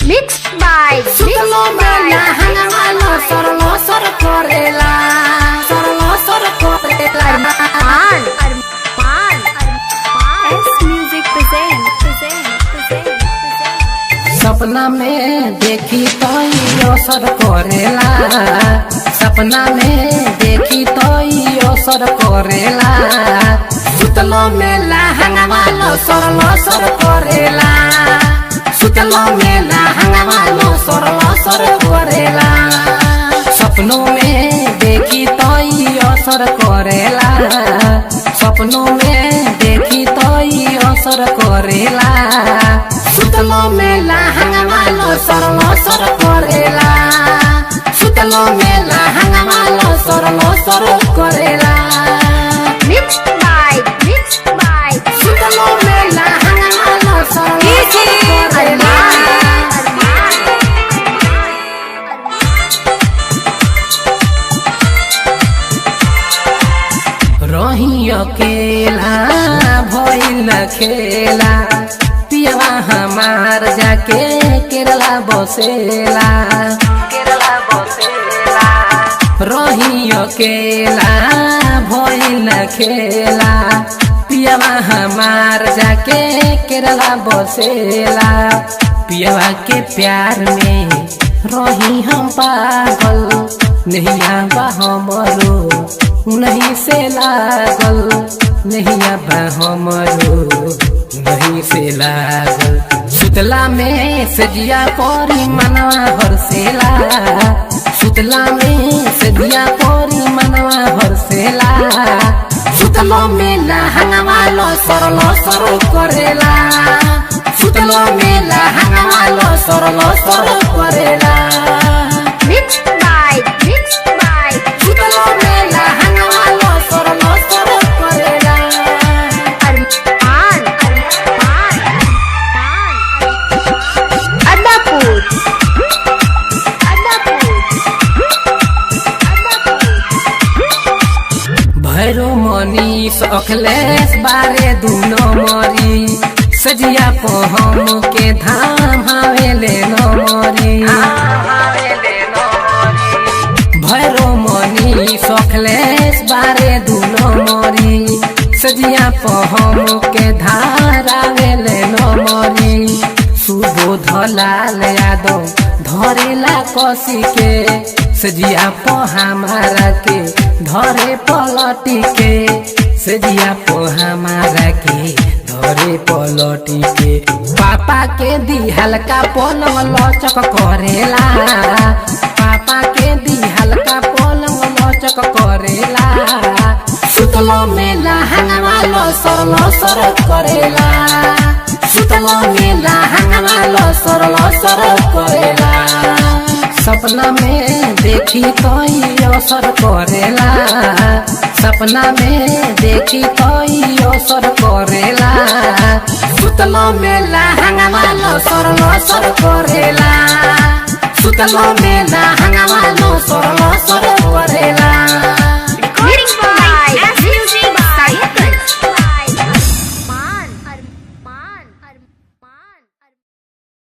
Mixed by सुतलो मेला हंगामा सरलो सर करेला सरलो सर करेला Arman S Music present सपना में देखी तो असर करेला सपना में देखी तो असर करेला सुतलो मेला हंगामा सरलो सर करेला सुतलो मेला हंगामा सरलो सर करेला सपनों में देखी तो असर करेला सपनों में देखी तो असर करेला सुतलो मेला हंगामा सरलो सर करेला सुतलो मेला हंगामा सरलो सर करेला Mixed by सुतलो मेला हंगामा सरलो सर करेला रही अकेला भइल खेला पियवा हमार जाके केरला बसेला रही अकेला भइल खेला पियवा हमार जाके केरला बसेला पियवा के प्यार में रही हम पागल नहीं आबा हमरो नहीं से लागल नहीं आबा हमरो नहीं से लागल सुतला में सजिया परी मनवा हरसेला सुतला में सजिया परी मनवा हरसेला सुतलो मेला हंगामा सरलो सर करेला सुतलो मेला हंगामा सरलो सर करेला Mixed by सुतलो मेला हंगामा सरलो सर करेला Arman Adapur भैरो मनीष अखिलेश बारे दुनो मरी सजिया पहम के धाम हावेले न मरी भैरो मनीष अखिलेश बारे दुनो मरी सजिया पहम के धारावेले न मरी सुबोध लाल यादव धरेला कसी के सजिया पो हमारा के धरे पलटी के सजिया पो हमारा के धरे पलटी के पापा के दी हल्का पलंग लचक करेला पापा के दी हल्का पलंग लचक करेला सुतलो मेला हंगामा सरलो सर करेला सुतलो मेला हंगामा सरलो सर करेला सपना में देखी तो असर करेला सपना में देखी तो असर करेला सुतलो मेला हंगामा सरलो सर करेला सुतलो मेला हंगामा